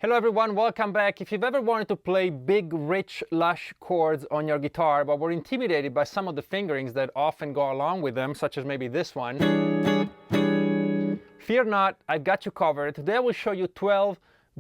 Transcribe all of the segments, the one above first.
Hello everyone, welcome back. If you've ever wanted to play big, rich, lush chords on your guitar, but were intimidated by some of the fingerings that often go along with them, such as maybe this one, fear not, I've got you covered. Today I will show you 12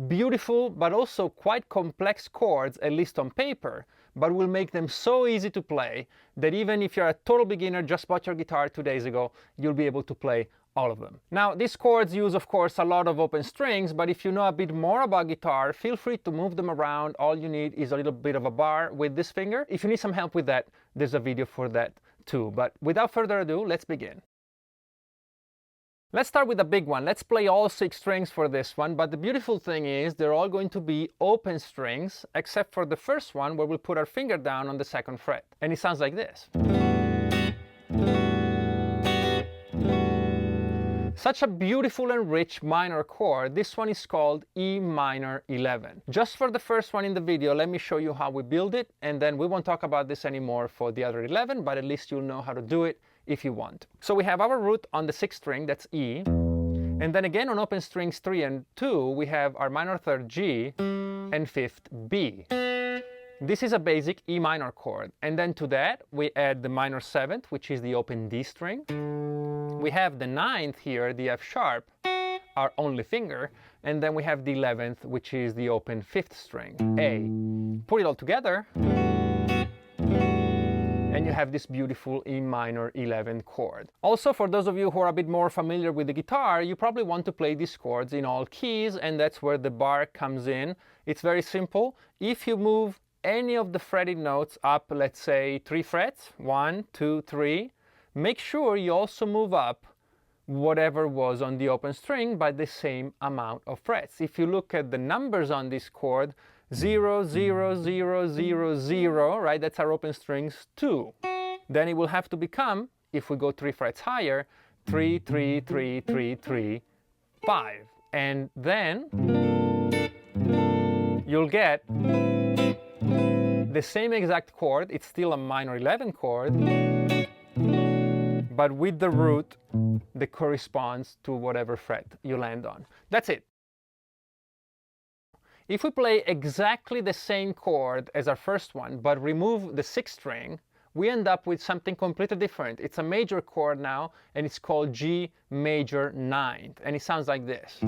beautiful but also quite complex chords, at least on paper, but will make them so easy to play that even if you're a total beginner, just bought your guitar 2 days ago, you'll be able to play all of them. Now, these chords use, of course, a lot of open strings, but if you know a bit more about guitar, feel free to move them around. All you need is a little bit of a bar with this finger. If you need some help with that, there's a video for that too. But without further ado, let's begin. Let's start with a big one. Let's play all 6 strings for this one, but the beautiful thing is they're all going to be open strings, except for the first one where we'll put our finger down on the 2nd fret. And it sounds like this. Such a beautiful and rich minor chord. This one is called E minor 11. Just for the first one in the video, let me show you how we build it, and then we won't talk about this anymore for the other 11, but at least you'll know how to do it if you want. So we have our root on the 6th string, that's E, and then again on open strings 3 and 2, we have our minor 3rd G and 5th B. This is a basic E minor chord, and then to that we add the minor 7th, which is the open D string. We have the 9th here, the F sharp, our only finger, and then we have the 11th, which is the open 5th string, A. Put it all together, and you have this beautiful E minor 11 chord. Also, for those of you who are a bit more familiar with the guitar, you probably want to play these chords in all keys, and that's where the bar comes in. It's very simple. If you move any of the fretted notes up, let's say 3 frets, 1, 2, 3, make sure you also move up whatever was on the open string by the same amount of frets. If you look at the numbers on this chord, 0, 0, 0, 0, 0, right? That's our open strings 2. Then it will have to become, if we go 3 frets higher, 3, 3, 3, 3, 3, 5. And then you'll get the same exact chord. It's still a minor 11 chord, but with the root that corresponds to whatever fret you land on. That's it. If we play exactly the same chord as our first one, but remove the 6th string, we end up with something completely different. It's a major chord now, and it's called G major 9th, and it sounds like this.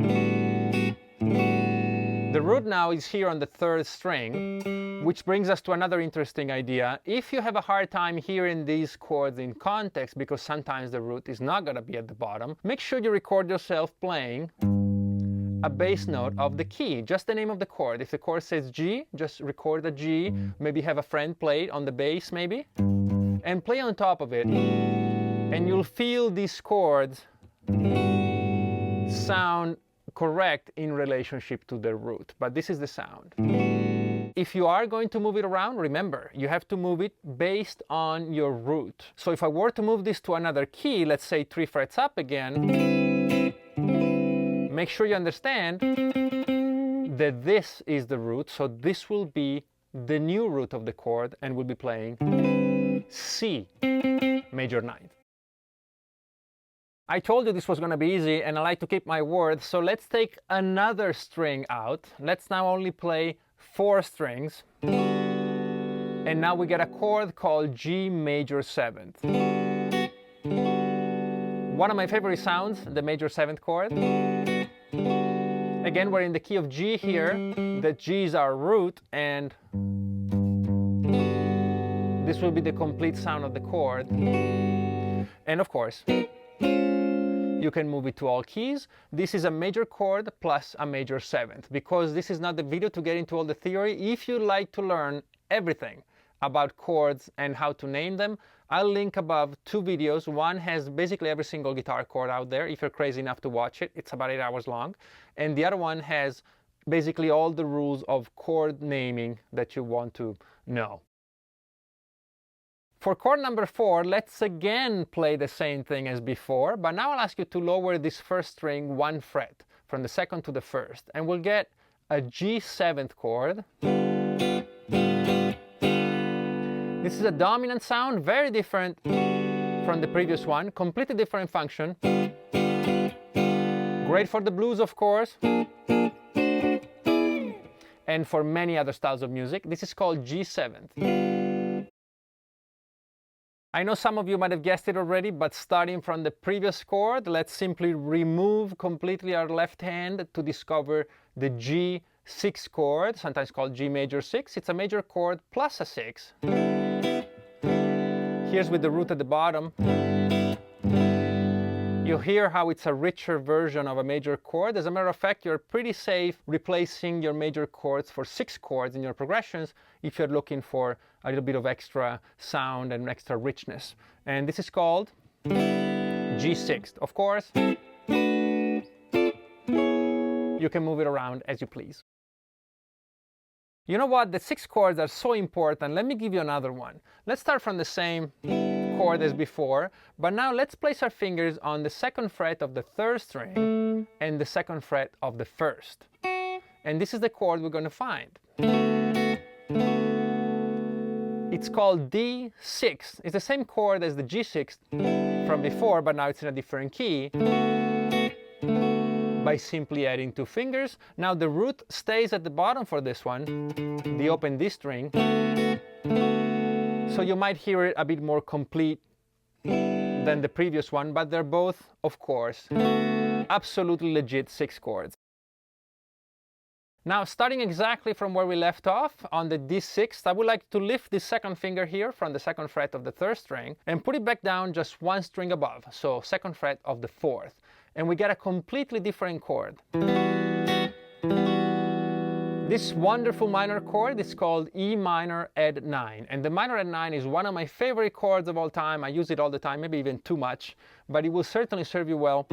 The root now is here on the 3rd string, which brings us to another interesting idea. If you have a hard time hearing these chords in context, because sometimes the root is not going to be at the bottom, make sure you record yourself playing a bass note of the key, just the name of the chord. If the chord says G, just record the G, maybe have a friend play it on the bass maybe, and play on top of it, and you'll feel these chords sound correct in relationship to the root, but this is the sound. If you are going to move it around, remember, you have to move it based on your root. So if I were to move this to another key, let's say 3 frets up again, make sure you understand that this is the root, so this will be the new root of the chord, and we'll be playing C major 9th. I told you this was going to be easy, and I like to keep my word, so let's take another string out. Let's now only play 4 strings, and now we get a chord called G major 7th. One of my favorite sounds, the major 7th chord. Again, we're in the key of G here. The G is our root, and this will be the complete sound of the chord. And of course, you can move it to all keys. This is a major chord plus a major 7th. Because this is not the video to get into all the theory, if you'd like to learn everything about chords and how to name them, I'll link above 2 videos. One has basically every single guitar chord out there, if you're crazy enough to watch it. It's about 8 hours long. And the other one has basically all the rules of chord naming that you want to know. For chord number 4, let's again play the same thing as before, but now I'll ask you to lower this 1st string 1 fret, from the 2nd to the 1st, and we'll get a G 7th chord. This is a dominant sound, very different from the previous one, completely different function. Great for the blues, of course. and for many other styles of music. This is called G7. I know some of you might have guessed it already, but starting from the previous chord, let's simply remove completely our left hand to discover the G6 chord, sometimes called G major 6. It's a major chord plus a 6. Here's with the root at the bottom. You'll hear how it's a richer version of a major chord. As a matter of fact, you're pretty safe replacing your major chords for 6 chords in your progressions if you're looking for a little bit of extra sound and extra richness. And this is called G6. Of course, you can move it around as you please. You know what? The 6 chords are so important. Let me give you another one. Let's start from the same chord as before, but now let's place our fingers on the 2nd fret of the 3rd string and the 2nd fret of the 1st. And this is the chord we're going to find. It's called D6. It's the same chord as the G6 from before, but now it's in a different key by simply adding 2 fingers. Now the root stays at the bottom for this one, the open D string. So you might hear it a bit more complete than the previous one, but they're both, of course, absolutely legit 6 chords. Now, starting exactly from where we left off on the D6, I would like to lift the 2nd finger here from the 2nd fret of the 3rd string and put it back down just 1 string above, so 2nd fret of the 4th. And we get a completely different chord. This wonderful minor chord is called E minor Ed 9. And the minor Ed 9 is one of my favorite chords of all time. I use it all the time, maybe even too much, but it will certainly serve you well.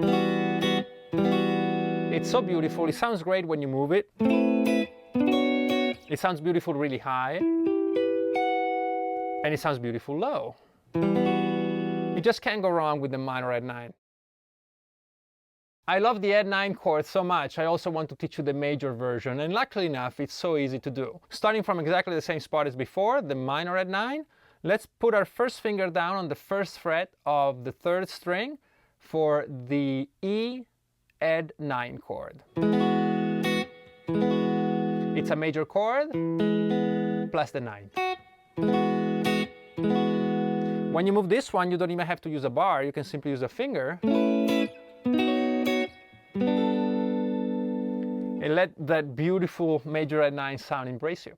It's so beautiful. It sounds great when you move it. It sounds beautiful really high. And it sounds beautiful low. You just can't go wrong with the minor Ed 9. I love the Ed 9 chord so much, I also want to teach you the major version, and luckily enough, it's so easy to do. Starting from exactly the same spot as before, the minor Ed 9, let's put our first finger down on the 1st fret of the 3rd string for the E Ed 9 chord. It's a major chord plus the 9. When you move this one, you don't even have to use a bar, you can simply use a finger. And let that beautiful major Ed 9 sound embrace you.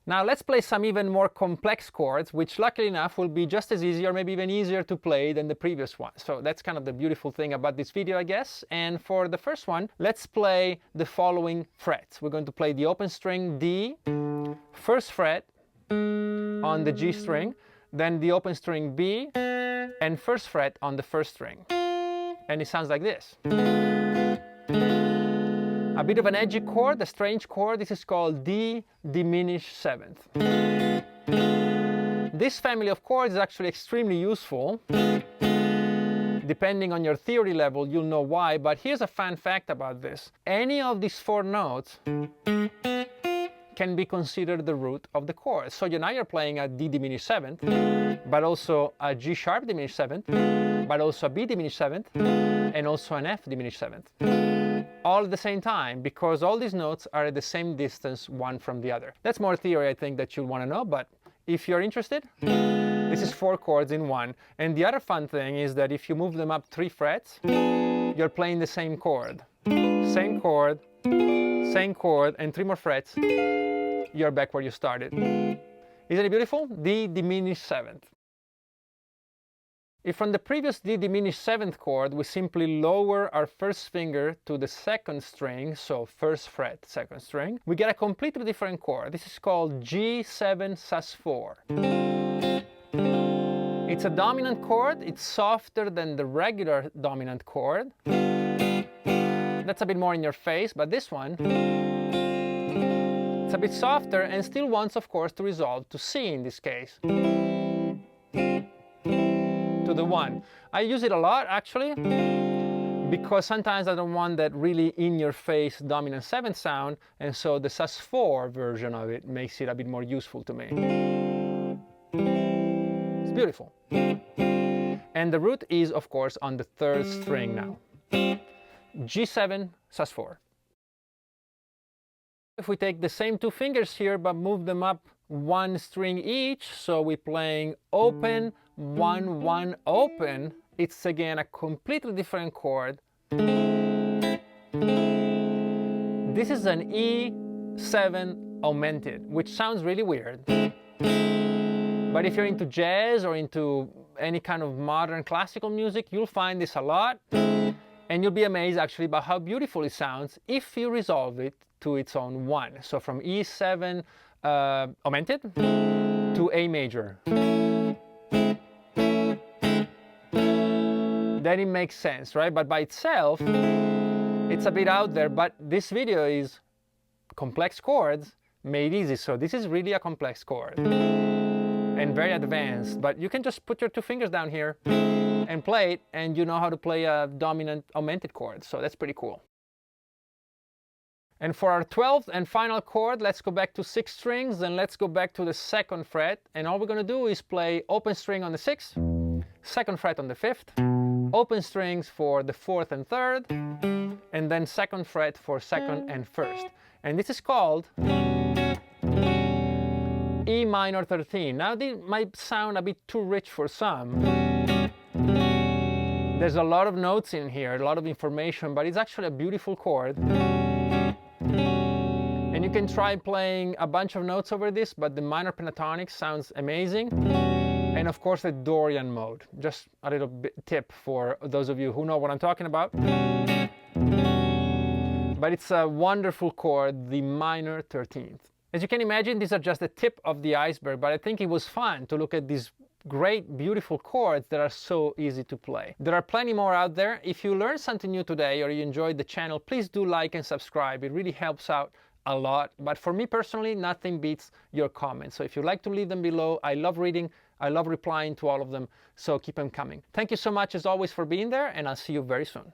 Now let's play some even more complex chords, which luckily enough will be just as easy or maybe even easier to play than the previous one. So that's kind of the beautiful thing about this video, I guess. And for the first one, let's play the following frets. We're going to play the open string D, 1st fret on the G string, then the open string B, and 1st fret on the 1st string. And it sounds like this. A bit of an edgy chord, a strange chord. This is called D diminished 7th. This family of chords is actually extremely useful. Depending on your theory level, you'll know why, but here's a fun fact about this. Any of these 4 notes can be considered the root of the chord. So now you're playing a D diminished 7th, but also a G sharp diminished 7th, but also a B diminished 7th, and also an F diminished 7th. All at the same time, because all these notes are at the same distance one from the other. That's more theory, I think, that you'll want to know, but if you're interested, this is 4 chords in one. And the other fun thing is that if you move them up 3 frets, you're playing the same chord. Same chord, and 3 more frets, you're back where you started. Isn't it beautiful? D diminished 7th. If from the previous D diminished 7th chord, we simply lower our first finger to the 2nd string, so 1st fret, 2nd string, we get a completely different chord. This is called G7 sus4. It's a dominant chord. It's softer than the regular dominant chord. That's a bit more in your face, but this one, it's a bit softer and still wants, of course, to resolve to C in this case. To the 1. I use it a lot actually because sometimes I don't want that really in-your-face dominant 7th sound, and so the sus4 version of it makes it a bit more useful to me. It's beautiful. And the root is, of course, on the 3rd string now. G7 sus4. If we take the same two fingers here but move them up one string each, so we're playing open, 1, 1, open, it's again a completely different chord. This is an E7 augmented, which sounds really weird. But if you're into jazz or into any kind of modern classical music, you'll find this a lot. And you'll be amazed actually by how beautiful it sounds if you resolve it to its own one. So from E7 augmented to A major. Then it makes sense, right? But by itself, it's a bit out there, but this video is complex chords made easy. So this is really a complex chord and very advanced, but you can just put your two fingers down here and play it, and you know how to play a dominant augmented chord. So that's pretty cool. And for our 12th and final chord, let's go back to 6 strings, and let's go back to the 2nd fret. And all we're going to do is play open string on the 6th, 2nd fret on the 5th, open strings for the 4th and 3rd, and then 2nd fret for 2nd and 1st. And this is called E minor 13. Now this might sound a bit too rich for some. There's a lot of notes in here, a lot of information, but it's actually a beautiful chord. And you can try playing a bunch of notes over this, but the minor pentatonic sounds amazing. And of course the Dorian mode. Just a little bit tip for those of you who know what I'm talking about. But it's a wonderful chord, the minor 13th. As you can imagine, these are just the tip of the iceberg, but I think it was fun to look at these great, beautiful chords that are so easy to play. There are plenty more out there. If you learned something new today or you enjoyed the channel, please do like and subscribe. It really helps out a lot. But for me personally, nothing beats your comments. So if you'd like to leave them below, I love reading, I love replying to all of them. So keep them coming. Thank you so much as always for being there, and I'll see you very soon.